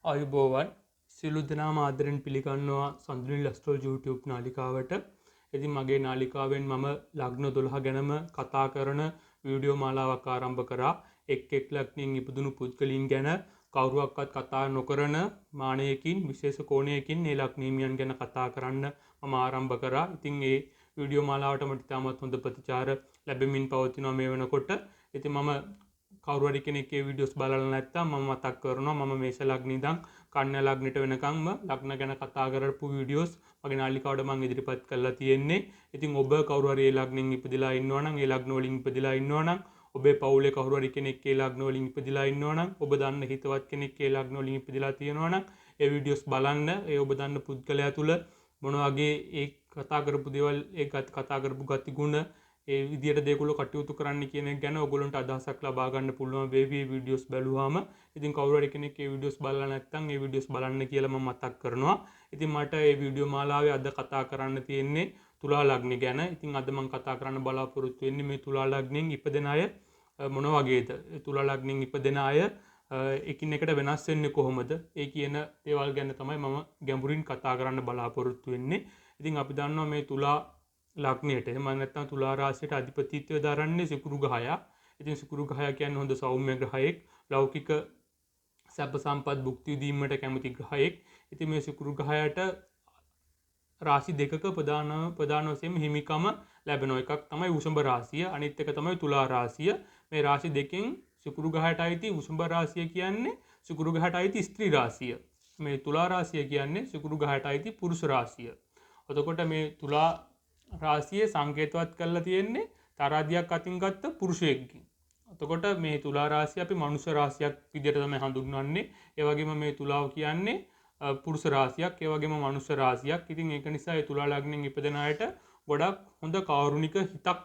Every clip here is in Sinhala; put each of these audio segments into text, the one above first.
ආයුබෝවන් සියලු දෙනාම ආදරෙන් පිළිගන්නවා සඳුනිල් ඇස්ට්‍රෝ YouTube නාලිකාවට. ඉතින් මගේ නාලිකාවෙන් මම ලග්න 12 ගැනම කතා කරන වීඩියෝ මාලාවක් ආරම්භ කරා. එක් ලග්නයෙන් ඉපදුණු පුද්ගලයන් ගැන කවුරුවක්වත් කතා නොකරන මානයකින් විශේෂ කෝණයකින් මේ ලග්නීමියන් ගැන කතා කරන්න මම ආරම්භ කරා. ඉතින් මේ වීඩියෝ මාලාවට මට ඉතාමත් හොඳ ප්‍රතිචාර ලැබෙමින් පවතිනවා මේ වෙනකොට. ඉතින් මම කවුරු හරි කෙනෙක්ගේ වීඩියෝස් බලලා නැත්නම් මම මතක් කරනවා මම මේෂ ලග්න ඉඳන් කන්‍යා ලග්නෙට වෙනකම්ම ලග්න ගැන කතා කරපු වීඩියෝස් මගේ නාලිකාවට මම ඉදිරිපත් කරලා තියෙන්නේ. ඉතින් ඔබ කවුරු හරි ඒ ලග්නෙන් ඉපදිලා ඉන්නවා නම් ඒ ලග්න වලින් ඉපදිලා ඉන්නවා නම් ඔබේ පවුලේ කවුරු හරි කෙනෙක් ඒ ලග්න වලින් ඉපදිලා ඉන්නවා නම් ඔබ දන්න හිතවත් කෙනෙක් ඒ ලග්න වලින් ඉපදිලා තියෙනවා නම් ඒ වීඩියෝස් බලන්න. ඒ ඔබ දන්න පුද්ගලයා තුල මොන වගේ ඒ කතා කරපු දේවල් ඒ කතා කරපු ගති ගුණ ඒ විදියට දේගොල්ලෝ කටයුතු කරන්න කියන එක ගැන ඔයගොල්ලන්ට අදහසක් ලබා ගන්න පුළුවන් වේවි මේ වීඩියෝස් බලුවාම. ඉතින් කවුරු හරි කෙනෙක් මේ වීඩියෝස් බලලා නැත්නම් මේ වීඩියෝස් බලන්න කියලා මම මතක් කරනවා. ඉතින් මට මේ වීඩියෝ මාලාවේ අද කතා කරන්න තියෙන්නේ තුලා ලග්න ගැන. ඉතින් අද මම කතා කරන්න බලාපොරොත්තු වෙන්නේ මේ තුලා ලග්නෙන් ඉපදෙන අය මොන වගේද? තුලා ලග්නෙන් ඉපදෙන අය එකින් එකට වෙනස් වෙන්නේ කොහොමද? ඒ කියන දේවල් ගැන තමයි මම ගැඹුරින් කතා කරන්න බලාපොරොත්තු වෙන්නේ. ඉතින් අපි දන්නවා මේ තුලා ලග්නයට එහෙම නැත්නම් තුලා රාශියට අධිපතිත්වය දරන්නේ සිකුරු ග්‍රහයා. ඉතින් සිකුරු ග්‍රහයා කියන්නේ හොඳ සෞම්‍ය ග්‍රහයෙක්, ලෞකික සැප සම්පත් භුක්ති විඳීමට කැමති ග්‍රහයෙක්. ඉතින් මේ සිකුරු ග්‍රහයාට රාශි දෙකක ප්‍රධාන වශයෙන් හිමිකම ලැබෙනවා. එකක් තමයි වෘෂභ රාශිය, අනිත් එක තමයි තුලා රාශිය. මේ රාශි දෙකෙන් සිකුරු ග්‍රහයට අයිති වෘෂභ රාශිය කියන්නේ සිකුරු ග්‍රහයට අයිති ස්ත්‍රී රාශිය. මේ තුලා රාශිය කියන්නේ සිකුරු ග්‍රහයට අයිති පුරුෂ රාශිය. එතකොට මේ තුලා රාශියේ සංකේතවත් කරලා තියෙන්නේ තරාදියක් අතින් ගත්ත පුරුෂයෙක්ගෙන්. එතකොට මේ තුලා රාශිය අපි මනුෂ්‍ය රාශියක් විදිහට තමයි හඳුන්වන්නේ. ඒ වගේම මේ තුලාව කියන්නේ පුරුෂ රාශියක්, ඒ වගේම මනුෂ්‍ය රාශියක්. ඉතින් ඒක නිසා මේ තුලා ලග්නෙන් ඉපදෙන අයට ගොඩක් හොඳ කාරුණික හිතක්,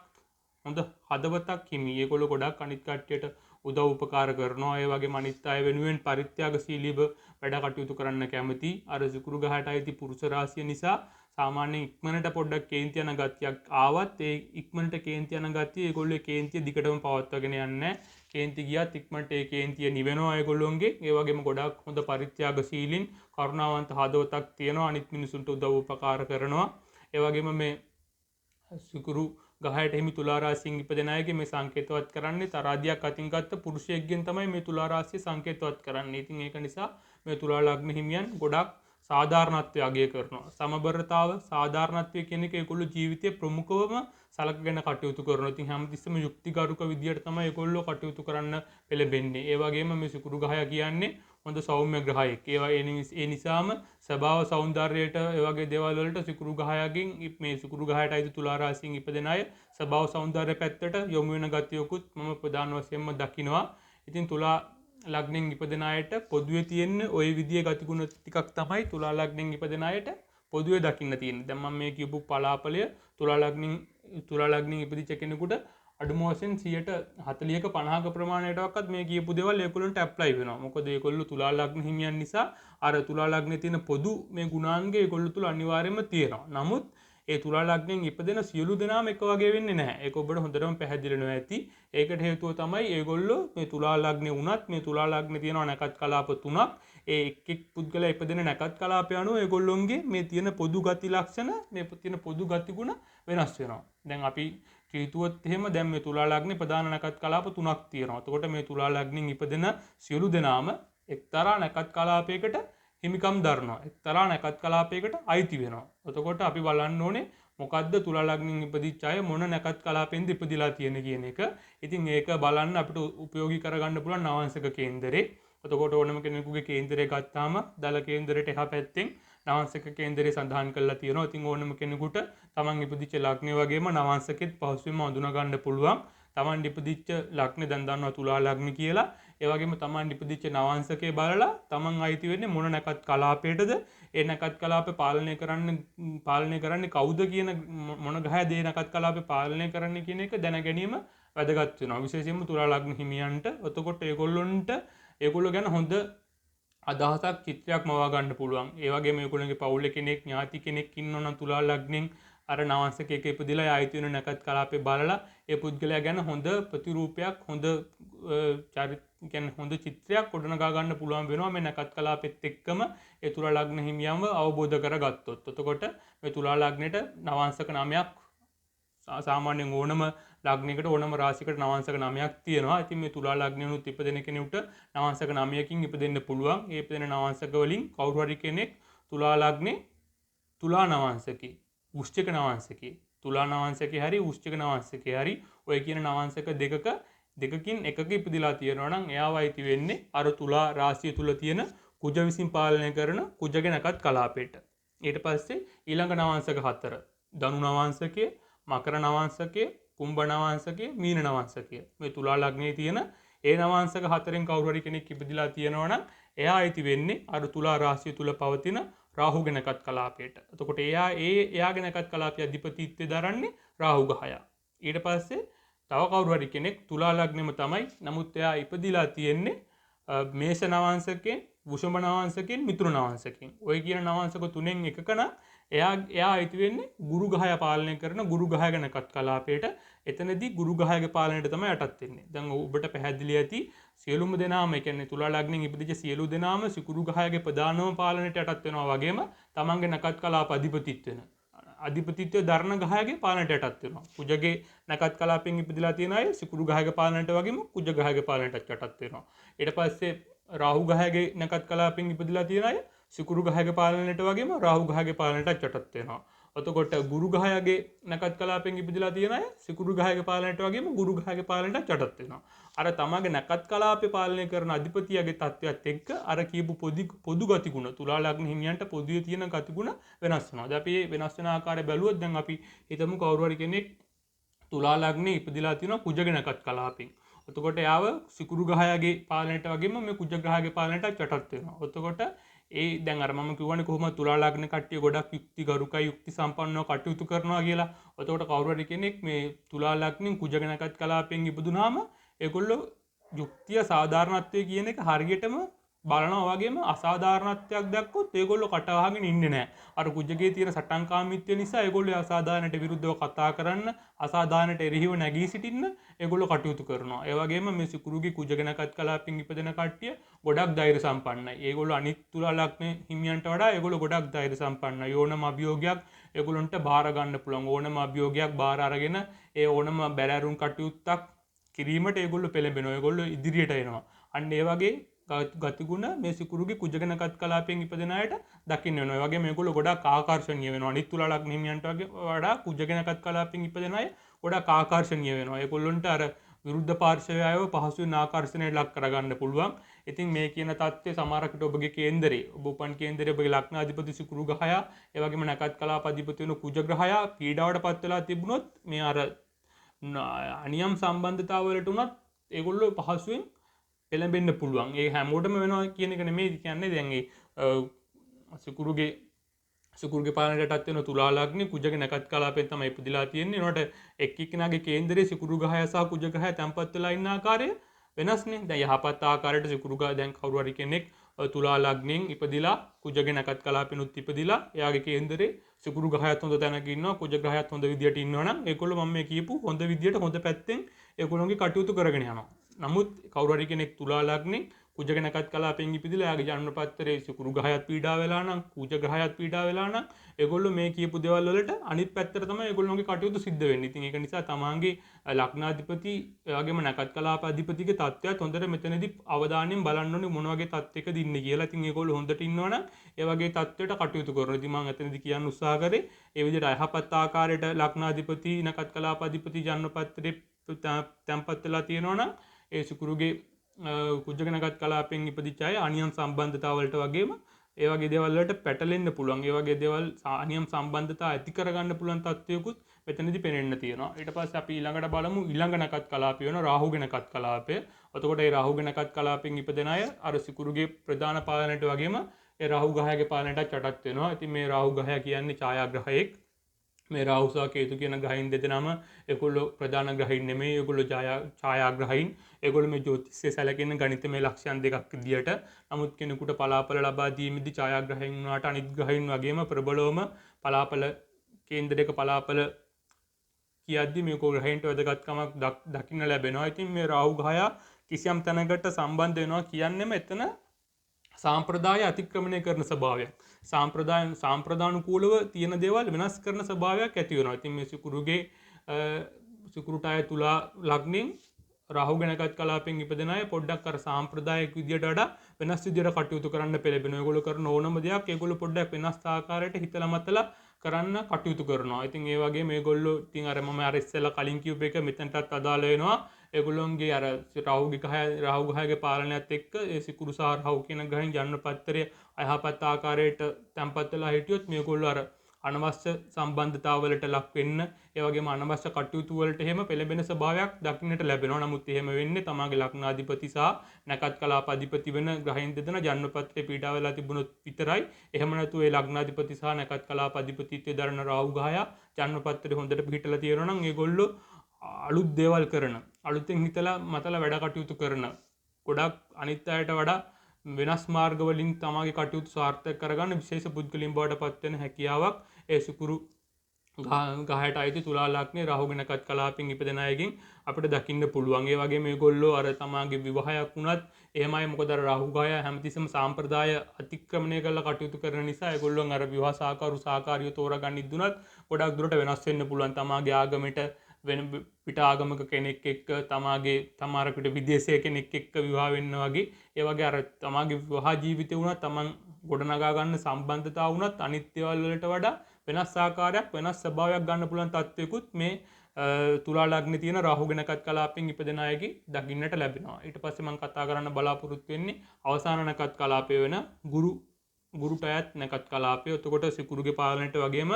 හොඳ හදවතක් හිමි. ඒගොල්ලෝ ගොඩක් අනිත් කට්ටියට උදව් උපකාර කරනවා. ඒ වගේම අනිත් අය වෙනුවෙන් පරිත්‍යාගශීලීව වැඩ කටයුතු කරන්න කැමති. අර සිකුරු ගහට අයිති පුරුෂ රාශිය නිසා සාමාන්‍යයෙන් ඉක්මනට පොඩ්ඩක් කේන්ති යන ගතියක් ආවත් ඒ ඉක්මනට කේන්ති යන ගතිය ඒගොල්ලෝ කේන්තිය දිගටම පවත්වාගෙන යන්නේ. කේන්ති ගියත් ඉක්මනට ඒ කේන්තිය නිවෙනවා ඒගොල්ලෝන්ගේ. ඒ වගේම ගොඩක් හොඳ පරිත්‍යාගශීලීන් කරුණාවන්ත හදවතක් තියෙනවා. අනිත් මිනිසුන්ට උදව් උපකාර කරනවා. ඒ වගේම මේ සිකුරු ගහයට හිමි තුලා රාශියෙන් ඉපදෙන අයගේ මේ සංකේතවත් කරන්නේ තරාදියක් අතින් ගත්ත පුරුෂයෙක්ගෙන් තමයි මේ තුලා රාශිය සංකේතවත් කරන්නේ. ඉතින් ඒක නිසා මේ තුලා ලග්න හිමියන් ගොඩක් සාධාරණත්වය අගය කරනවා. සමබරතාව, සාධාරණත්වය කියන එක ඒගොල්ලෝ ජීවිතයේ ප්‍රමුඛවම සලකගෙන කටයුතු කරනවා. ඉතින් හැමතිස්සෙම යුක්තිගරුක විදියට තමයි ඒගොල්ලෝ කටයුතු කරන්න පෙළඹෙන්නේ. ඒ වගේම මේ සිකුරු ගහය කියන්නේ හොඳ සෞම්‍ය ග්‍රහයෙක්. ඒ නිසාම ස්වභාව සෞන්දර්යයට ඒ වගේ දේවල් වලට සිකුරු ගහයකින් මේ සිකුරු ගහයට අයිති තුලා රාශියෙන් ඉපදෙන අය ස්වභාව සෞන්දර්ය පැත්තට යොමු වෙන ගතියකුත් මම ප්‍රධාන වශයෙන්ම දකිනවා. ඉතින් තුලා ලග්නෙන් ඉපදෙන අයට පොදුවේ තියෙන ওই විදිහේ ගතිගුණ ටිකක් තමයි තුලා ලග්නෙන් ඉපදෙන අයට පොදුවේ දකින්න තියෙන්නේ. දැන් මම මේ කියපු පලාපලය තුලා ලග්නෙන් ඉපදිච්ච කෙනෙකුට අඩුම වශයෙන් 40ක 50ක ප්‍රමාණයටවත් මේ කියපු දේවල් ඒගොල්ලන්ට ඇප්ලයි වෙනවා. මොකද ඒගොල්ලෝ තුලා ලග්න හිමියන් නිසා අර තුලා ලග්නේ තියෙන පොදු මේ ගුණාංගය ඒගොල්ලෝ තුල අනිවාර්යයෙන්ම තියෙනවා. නමුත් ඒ තුලා ලග්නෙන් ඉපදෙන සියලු දෙනාම එක වගේ වෙන්නේ නැහැ. ඒක ඔබට හොඳටම පැහැදිලි වෙනවා ඇති. ඒකට හේතුව තමයි ඒගොල්ලෝ මේ තුලා ලග්නේ වුණත් මේ තුලා ලග්නේ තියෙනවා නැකත් කලාප තුනක්. ඒ එක් පුද්ගලයා ඉපදෙන නැකත් කලාපය අනුව ඒගොල්ලොන්ගේ මේ තියෙන පොදු ගති ලක්ෂණ, මේ තියෙන පොදු ගති ගුණ වෙනස් වෙනවා. දැන් අපි කීතුවත් එහෙම දැන් මේ තුලා ලග්නේ ප්‍රධාන නැකත් කලාප තුනක් තියෙනවා. එතකොට මේ තුලා ලග්නෙන් ඉපදෙන සියලු දෙනාම එක්තරා නැකත් කලාපයකට හිමිකම් දරනවා. එක්තරා නැකත් කලාපයකට අයිති වෙනවා. එතකොට අපි බලන්න ඕනේ මොකද්ද තුලා ලග්නෙන් ඉපදිච්ච අය මොන නැකත් කලාපෙන්ද ඉපදිලා තියෙන්නේ කියන එක. ඉතින් ඒක බලන්න අපිට උපයෝගී කරගන්න පුළුවන් නවාංශක කේන්දරේ. එතකොට ඕනම කෙනෙකුගේ කේන්දරය ගත්තාම දල කේන්දරයට එහා පැත්තෙන් නවාංශක කේන්දරය සඳහන් කරලා තියෙනවා. ඉතින් ඕනම කෙනෙකුට තමන් ඉපදිච්ච ලග්නය වගේම නවාංශකෙත් පහසුවෙන්ම අඳුන ගන්න පුළුවන්. තමන් ඉපදිච්ච ලග්නේ දැන් දන්නවා තුලා ලග්න කියලා. ඒ වගේම තමන් ඉපදිච්ච නවාංශකේ බලලා තමන් අයිති වෙන්නේ මොන නැකත් කලාපයටද, ඒ නැකත් කලාපය පාලනය කරන්නේ කවුද කියන මොන ගහයද ඒ නැකත් කලාපය පාලනය කරන්නේ කියන එක දැන ගැනීම වැදගත් වෙනවා. විශේෂයෙන්ම තුලා ලග්න හිමියන්ට. එතකොට ඒගොල්ලෝ ගැන හොඳ අදහසක් චිත්‍රයක් මවා ගන්න පුළුවන්. ඒ වගේම ඒගොල්ලෝගේ පවුලේ කෙනෙක් ඥාති කෙනෙක් ඉන්නවනම් තුලා ලග්නෙන් අර නවාංශකයක ඉපදිලා ආයිති වෙන නැකත් කලාපේ බලලා ඒ පුද්ගලයා ගැන හොඳ ප්‍රතිරූපයක් හොඳ හොඳ චිත්‍රයක් ගොඩනගා ගන්න පුළුවන් වෙනවා මේ නැකත් කලාපෙත් එක්කම ඒ තුලා ලග්න හිමියන්ව අවබෝධ කරගත්තොත්. එතකොට මේ තුලා ලග්නෙට නවාංශක නාමයක් සාමාන්‍යයෙන් ඕනම ලග්නයකට ඕනම රාශියකට නවාංශක නාමයක් තියෙනවා. ඉතින් මේ තුලා ලග්නයනුත් ඉපදෙන කෙනෙකුට නවාංශක නාමයකින් ඉපදෙන්න පුළුවන්. ඒ ඉපදෙන නවාංශක වලින් කවුරු හරි කෙනෙක් තුලා ලග්නේ තුලා නවාංශකේ වෘශ්චික නවාංශකේ තුලා නවාංශකේ හරි වෘශ්චික නවාංශකේ හරි ඔය කියන නවාංශක දෙකකින් එකක ඉපදිලා තියෙනවා නම් එයාව අයිති වෙන්නේ අර තුලා රාශිය තුල තියෙන කුජ විසින් පාලනය කරන කුජගේ නැකත් කලාපයට. ඊට පස්සේ ඊළඟ නවාංශක 4 ධනු නවාංශකය, මකර නවාංශකය, කුම්භ නවාංශකය, මීන නවාංශකය. මේ තුලා ලග්නයේ තියෙන ඒ නවාංශක 4න් කවුරු හරි කෙනෙක් ඉපදිලා තියෙනවා නම් එයා අයිති වෙන්නේ අර තුලා රාශිය තුල පවතින රාහුගේ නැකත් කලාපයට. එතකොට එයාගේ නැකත් කලාපයේ අධිපතිත්වය දරන්නේ රාහු ග්‍රහයා. ඊට පස්සේ තව කවුරු හරි කෙනෙක් තුලා ලග්නෙම තමයි. නමුත් එයා ඉපදිලා තියෙන්නේ මේෂ නවාංශකයෙන්, වෘෂභ නවාංශකයෙන්, මිථුන නවාංශකයෙන්. ඔය කියන නවාංශක තුනෙන් එකක නම් එයා අයිති වෙන්නේ ගුරු ග්‍රහය පාලනය කරන ගුරු ග්‍රහයගේ නැකත් කලාපයට. එතනදී ගුරු ග්‍රහයගේ පාලනයට තමයි යටත් වෙන්නේ. දැන් ඔබට පැහැදිලි ඇති සියලුම දෙනාම ඒ කියන්නේ තුලා ලග්නෙන් ඉපදිච්ච සියලු දෙනාම සිකුරු ග්‍රහයගේ ප්‍රධානම පාලනයට යටත් වෙනවා වගේම තමන්ගේ නැකත් කලාප අධිපතිත්වය දරන ග්‍රහයගේ පාලනයට යටත් වෙනවා. කුජගේ නැකත් කලාපෙන් ඉපදිලා තියෙන අය සිකුරු ග්‍රහයගේ පාලනයට වගේම කුජ ග්‍රහයගේ පාලනයටත් යටත් වෙනවා. ඊට පස්සේ රාහු ග්‍රහයගේ නැකත් කලාපෙන් ඉපදිලා තියෙන අය සිකුරු ග්‍රහයගේ පාලනයට වගේම රාහු ග්‍රහයගේ පාලනයටත් යටත් වෙනවා. එතකොට ගුරු ග්‍රහයගේ නැකත් කලාපෙන් ඉපදිලා තියෙන අය සිකුරු ග්‍රහයගේ පාලනයට වගේම ගුරු ග්‍රහයගේ පාලනයටත් යටත් වෙනවා. අර තමගේ නැකත් කලාපේ පාලනය කරන අධිපතියගේ තත්ත්වයක් එක්ක අර කියපු පොදු ගතිගුණ තුලා ලග්න හිමියන්ට පොදුවේ තියෙන ගතිගුණ වෙනස් වෙනවා. දැන් අපි මේ වෙනස් වෙන ආකාරය බැලුවොත් දැන් අපි හිතමු කවුරු හරි කෙනෙක් තුලා ලග්නේ ඉපදිලා තියෙනවා කුජගේ නැකත් කලාපෙන්. එතකොට යාව සිකුරු ග්‍රහයගේ පාලනයට වගේම මේ කුජ ග්‍රහයගේ පාලනයටත් යටත් වෙනවා. එතකොට ඒ දැන් අර මම කියවනේ කොහොමද තුලා ලග්න කට්ටිය ගොඩක් යුක්තිගරුකයි යුක්ති සම්පන්නව කටයුතු කරනවා කියලා. එතකොට කවුරු හරි කෙනෙක් මේ තුලා ලග්නෙන් කුජගේ නැකත් කලාපෙන් ඉපදුනාම ඒගොල්ලෝ යුක්තිය සාධාරණත්වය කියන එක හරියටම බලනවා වගේම අසාධාරණත්වයක් දැක්කොත් ඒගොල්ලෝ කට වහගෙන ඉන්නේ නැහැ. අර කුජගේ තියෙන සටන්කාමීත්වය නිසා ඒගොල්ලෝ අසාධාරණට විරුද්ධව කතා කරන්න, අසාධාරණට එරෙහිව නැගී සිටින්න ඒගොල්ලෝ කටයුතු කරනවා. ඒ වගේම මේ සිකුරුගේ කුජගේ නැකත් කලාපෙන් ඉපදෙන කට්ටිය ගොඩක් ධෛර්ය සම්පන්නයි. ඒගොල්ලෝ අනිත් තුලා ලග්න හිමියන්ට වඩා ඒගොල්ලෝ ගොඩක් ධෛර්ය සම්පන්නයි. ඕනම අභියෝගයක් ඒගොල්ලන්ට බාර ගන්න පුළුවන්. ඕනම අභියෝගයක් බාර අරගෙන ඒ ඕනම බැලෑරුම් කටයුත්තක් කිරීමට ඒගොල්ලෝ පෙළඹෙනවා. ඒගොල්ලෝ ඉදිරියට එනවා. අන්න ඒ වගේ ගතිගුණ මේ සිකුරුගේ කුජගේ නැකත් කලාපෙන් ඉපදෙන අයට දකින්න වෙනවා. ඒ වගේ මේගොල්ලෝ ගොඩක් ආකර්ෂණීය වෙනවා. අනිත් තුලා ලග්න හිමියන්ට වඩා කුජගේ නැකත් කලාපෙන් ඉපදෙන අය ගොඩක් ආකර්ෂණීය වෙනවා. ඒගොල්ලන්ට අර විරුද්ධ පාර්ශවය අයව පහසුවෙන් ආකර්ෂණයට ලක් කරගන්න පුළුවන්. ඉතින් මේ කියන தත්ත්වය සමහරකට ඔබගේ කේන්දරේ ඔබ උපන් කේන්දරේ ඔබගේ ලග්නාධිපති සිකුරු ග්‍රහයා ඒ වගේම නැකත් කලාප අධිපති වෙන කුජ ග්‍රහයා පීඩාවට පත් වෙලා තිබුණොත් මේ අර අනියම් සම්බන්ධතාවවලට උනත් ඒගොල්ලෝ පහසුවෙන් පෙළඹෙන්න පුළුවන්. ඒ හැමෝටම වෙනවා කියන එක නෙමෙයි කියන්නේ. දැන් ඒ සිකුරුගේ පාලනයට යටත් වෙන තුලා ලග්නේ කුජගේ නැකත් කලාපෙන් තමයි ඉපදිලා තියෙන්නේ. ඒනොට එක්කෙනාගේ කේන්දරේ සිකුරු ග්‍රහය සහ කුජ ග්‍රහය තැම්පත් වෙලා ඉන්න ආකාරය වෙනස්නේ. දැන් යහපත් ආකාරයට සිකුරු ග්‍රහය දැන් කවුරු හරි කෙනෙක් තුලා ලග්නෙන් ඉපදිලා කුජගේ නැකත් කලාපෙනුත් ඉපදිලා එයාගේ කේන්දරේ සිකුරු ග්‍රහයත් හොඳ තැනක ඉන්නවා, කුජ ග්‍රහයත් හොඳ විදියට ඉන්නවා නම් ඒගොල්ලෝ මම මේ කියපු හොඳ විදියට හොඳ පැත්තෙන් ඒගොල්ලෝගේ කටයුතු කරගෙන යනවා. නමුත් කවුරු හරි කෙනෙක් තුලා ලග්නේ කුජගේ නැකත් කලාපෙන් ඉපදිලා එයාගේ ජන්ම පත්‍රයේ සිකුරු ග්‍රහයත් පීඩා වෙලා නම්, කුජ ග්‍රහයත් පීඩා වෙලා නම් ඒගොල්ලෝ මේ කියපු දේවල් වලට අනිත් පැත්තට තමයි ඒගොල්ලෝගේ කටයුතු සිද්ධ වෙන්නේ. ඉතින් ඒක නිසා තමන්ගේ ලග්නාධිපති එයාගේම නැකත් කලාප අධිපතිගේ තත්ත්වයත් හොඳට මෙතනදී අවධානයෙන් බලන්න ඕනේ මොන වගේ තත්ත්වයකද ඉන්නේ කියලා. ඉතින් ඒගොල්ලෝ හොඳට ඉන්නවනම් ඒ වගේ තත්ත්වයකට කටයුතු කරනවා. ඉතින් මම එතනදී කියන්න උත්සාහ කරේ ඒ විදිහට අයහපත් ආකාරයට ලග්නාධිපති නැකත් කලාප අධිපති ජන්ම පත්‍රයේ තැම්පත් වෙලා තියෙනවනම් ඒ සිකුරුගේ කුජගේ නැකත් කලාපෙන් ඉපදිච්ච අය අනියම් සම්බන්ධතාවලට වගේම ඒ වගේ දේවල් වලට පැටලෙන්න පුළුවන්. ඒ වගේ දේවල් අනියම් සම්බන්ධතා ඇති කරගන්න පුළුවන් තත්ත්වයකුත් මෙතනදී පෙනෙන්න තියෙනවා. ඊට පස්සේ අපි ඊළඟට බලමු ඊළඟ නැකත් කලාපය වෙන රාහුගේ නැකත් කලාපය. එතකොට මේ රාහුගේ නැකත් කලාපෙන් ඉපදෙන අය අර සිකුරුගේ ප්‍රධාන පාලනයට වගේම ඒ රාහු ග්‍රහයගේ පාලනයටත් යටත් වෙනවා. ඉතින් මේ රාහු ග්‍රහය කියන්නේ ඡායාග්‍රහයෙක්. මේ රාහු සහ කේතු කියන ග්‍රහයින් දෙදෙනාම ඒගොල්ලෝ ප්‍රධාන ග්‍රහයින් නෙමෙයි. ඒගොල්ලෝ ඡායාග්‍රහයින්. ඒගොල්ලෝ මේ ජ්‍යොතිෂයේ සැලකෙන ගණිතමය ලක්ෂණ දෙකක් විදියට. නමුත් කෙනෙකුට පලාපල ලබා දීමේදී ඡායාග්‍රහයින් වුණාට අනිත් ග්‍රහයින් වගේම ප්‍රබලවම පලාපල කේන්දරයක පලාපල කියද්දි මේ ග්‍රහයන්ට වැදගත්කමක් දකින්න ලැබෙනවා. ඉතින් මේ රාහු ග්‍රහය කිසියම් තැනකට සම්බන්ධ වෙනවා කියන්නේම එතන සාම්ප්‍රදාය අතික්‍රමණය කරන ස්වභාවයක්. සාම්ප්‍රදානුකූලව තියෙන දේවල් වෙනස් කරන ස්වභාවයක් ඇති වෙනවා. ඉතින් මේ සිකුරුටාය තුලා ලග්නෙන් රාහු ගැනකත් කලාපෙන් ඉපදෙන අය පොඩ්ඩක් අර සාම්ප්‍රදායික විදියට වඩා වෙනස් විදියට කටයුතු කරන්න පෙළඹෙනවා. ඒගොල්ලෝ කරන ඕනම දෙයක් ඒගොල්ලෝ පොඩ්ඩක් වෙනස් ආකාරයට හිතලා මතලා කරන්න කටයුතු කරනවා. ඉතින් ඒ වගේ මේගොල්ලෝ ඉතින් අර මම අර ඉස්සෙල්ලා කලින් කියූප එක මෙතනටත් අදාළ වෙනවා. ඒගොල්ලොන්ගේ අර රාහු ග්‍රහයේ පාලනයත් එක්ක ඒ සිකුරු සහ රාහු කියන ග්‍රහයන් ජන්මපත්‍රය අයහපත් ආකාරයට තැම්පත් වෙලා හිටියොත් මේගොල්ලෝ අර අනවශ්‍ය සම්බන්ධතාවලට ලක් වෙන්න, ඒ වගේම අනවශ්‍ය කටයුතු වලට එහෙම පෙළඹෙන ස්වභාවයක් දකින්නට ලැබෙනවා. නමුත් එහෙම වෙන්නේ තමාගේ ලග්නාධිපති සහ නැකත් කලාප අධිපති වෙන ග්‍රහයන් දෙදෙනා ජන්මපත්‍රයේ පීඩා වෙලා තිබුණොත් විතරයි. එහෙම නැතු ඒ ලග්නාධිපති සහ නැකත් කලාප අධිපතිත්වයේ දරන රාහු ග්‍රහය ජන්මපත්‍රයේ හොඳට පිහිටලා තියෙනවා නම් ඒගොල්ලෝ අලුත් දේවල් කරන, අලුතෙන් හිතලා මතලා වැඩ කටයුතු කරන, ගොඩක් අනිත් අයට වඩා වෙනස් මාර්ග වලින් තමාගේ කටයුතු සාර්ථක කරගන්න විශේෂ පුද්ගලයන් බවට පත් වෙන හැකියාවක් ඒ සිකුරු ග්‍රහයට අයිති තුලා ලග්නේ රාහු ගැනකත් කලාපෙන් ඉපදෙන අයගෙන් අපිට දකින්න පුළුවන්. ඒ වගේම මේගොල්ලෝ අර තමාගේ විවාහයක් වුණත් එහෙමයි. මොකද අර රාහු ග්‍රහය හැමතිස්සෙම සාම්ප්‍රදාය අතික්‍රමණය කරලා කටයුතු කරන නිසා ඒගොල්ලෝන් අර විවාහ සාකාරිය තෝරාගන්න ඉදුණත් ගොඩක් දුරට වෙනස් වෙන්න පුළුවන්. තමාගේ ආගමට වෙන පිට ආගමක කෙනෙක් එක්ක තමාරකට විදේශය කෙනෙක් එක්ක විවාහ වෙන්න වගේ. ඒ වගේ අර තමාගේ විවාහ ජීවිතය වුණත් තමන් ගොඩනගා ගන්න සම්බන්ධතාව වුණත් අනිත් දේවල් වලට වඩා වෙනස් ආකාරයක් වෙනස් ස්වභාවයක් ගන්න පුළුවන් තත්වයකුත් මේ තුලා ලග්නේ තියෙන රාහු ගැනකත් කලාපෙන් ඉපදෙන අයගේ දකින්නට ලැබෙනවා. ඊට පස්සේ මම කතා කරන්න බලාපොරොත්තු වෙන්නේ අවසාන නැකත් කලාපය වෙන ගුරුටයත් නැකත් කලාපය. එතකොට සිකුරුගේ පාලනයට වගේම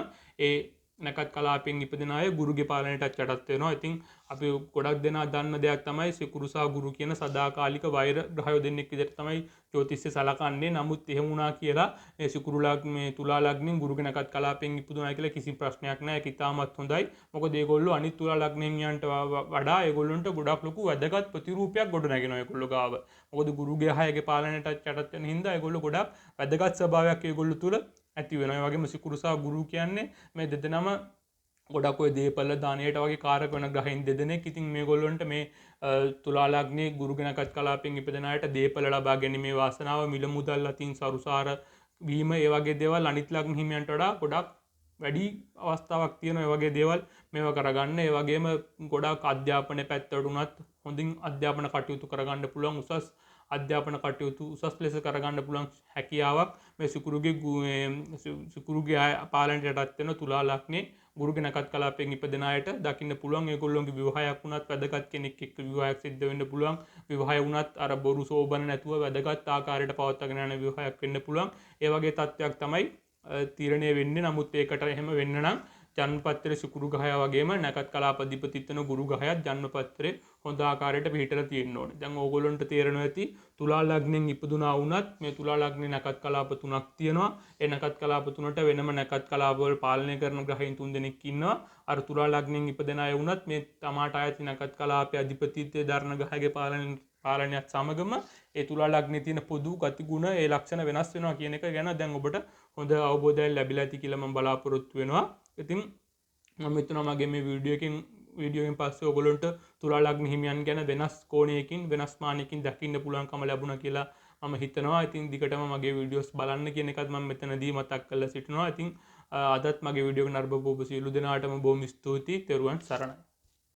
ඒ නැකත් කලාපෙන් ඉපදෙන අය ගුරුගේ පාලනයටත් යටත් වෙනවා. ඉතින් අපි ගොඩක් දෙනා දන්න දෙයක් තමයි සිකුරු සහ ගුරු කියන සදාකාලික වෛර ග්‍රහයෝ දෙන්නෙක් විදිහට තමයි ජ්‍යොතිෂය සලකන්නේ. නමුත් එහෙම වුණා කියලා මේ සිකුරු ලග්නේ තුලා ලග්නෙන් ගුරුගේ නැකත් කලාපෙන් ඉපදුණා කියලා කිසි ප්‍රශ්නයක් නැහැ. ඒක ඉතාමත් හොඳයි. මොකද ඒගොල්ලෝ අනිත් තුලා ලග්නෙන් යන්ට වඩා ඒගොල්ලන්ට ගොඩක් ලොකු වැදගත් ප්‍රතිරූපයක් ගොඩනගෙනවා ඒගොල්ලෝ ගාව. මොකද ගුරුගේ හයගේ පාලනයටත් යටත් වෙන හින්දා ඒගොල්ලෝ ගොඩක් වැදගත් ස්වභාවයක් ඒගොල්ලෝ තුල ඇති වෙනවා. ඒ වගේම සිකුරු සහ ගුරු කියන්නේ මේ දෙදෙනාම ගොඩක් ඔය දීපල දානයට වගේ කාරක වෙන ග්‍රහයන් දෙදෙනෙක්. ඉතින් මේගොල්ලන්ට මේ තුලා ලග්නේ ගුරු ගැනකත් කලාපෙන් ඉපදෙන අයට දීපල ලබා ගැනීමේ වාසනාව, මිල මුදල් අතින් සරුසාර වීම, ඒ වගේ දේවල් අනිත් ලග්න හිමියන්ට වඩා ගොඩක් වැඩි අවස්ථාවක් තියෙනවා. ඒ වගේ දේවල් මේවා කරගන්න. ඒ වගේම ගොඩක් අධ්‍යාපනයේ පැත්තට උනත් හොඳින් අධ්‍යාපන කටයුතු කරගන්න පුළුවන්, උසස් අධ්‍යාපන කටයුතු උසස් ලෙස කරගන්න පුළුවන් හැකියාවක් මේ සිකුරුගේ පාලනයට යටත් වෙන තුලා ලග්නේ ගුරුගේ නැකත් කලාපෙන් ඉපදෙන අයට දකින්න පුළුවන්. ඒගොල්ලෝගේ විවාහයක් වුණත් වැදගත් කෙනෙක් එක්ක විවාහයක් සිද්ධ වෙන්න පුළුවන්. විවාහය වුණත් අර බොරු සෝබන නැතුව වැදගත් ආකාරයට පවත්වාගෙන යන විවාහයක් වෙන්න පුළුවන්. ඒ වගේ තත්ත්වයක් තමයි තීරණය වෙන්නේ. නමුත් ඒකට එහෙම වෙන්න නම් ජන්මපත්‍රයේ සිකුරු ග්‍රහය වගේම නැකත් කලාපධිපතිත් වෙන ගුරු ග්‍රහයත් ජන්මපත්‍රයේ හොඳ ආකාරයට පිළිහිටලා තියෙන්න ඕනේ. දැන් ඕගොල්ලන්ට තේරෙනවා ඇති තුලා ලග්නෙන් ඉපදුනා වුණත් මේ තුලා ලග්නේ නැකත් කලාප තුනක් තියෙනවා. ඒ නැකත් කලාප තුනට වෙනම නැකත් කලාප වල පාලනය කරන ග්‍රහයන් 3 දෙනෙක් ඉන්නවා. අර තුලා ලග්නෙන් ඉපදෙන අය වුණත් මේ තමාට ආයති නැකත් කලාපයේ අධිපතිත්වයේ දරන ග්‍රහයේ පාලනයත් සමගම ඒ තුලා ලග්නේ තියෙන පොදු ගතිගුණ ඒ ලක්ෂණ වෙනස් වෙනවා කියන එක ගැන දැන් ඔබට හොඳ අවබෝධයක් ලැබිලා ඇති කියලා මම බලාපොරොත්තු වෙනවා. ඉතින් මම හිතනවා මගේ මේ වීඩියෝෙන් පස්සේ ඔයගොල්ලන්ට තුලා ලග්න හිමියන් ගැන වෙනස් කෝණයකින් වෙනස් මානයකින් දකින්න පුළුවන්කම ලැබුණා කියලා මම හිතනවා. ඉතින් දිගටම මගේ වීඩියෝස් බලන්න කියන එකත් මම මෙතනදී මතක් කරලා සිටිනවා. ඉතින් අදත් මගේ වීඩියෝ එක නරඹපු ඔබ සියලු දෙනාටම බොහොම ස්තුතියි. තෙරුවන් සරණයි.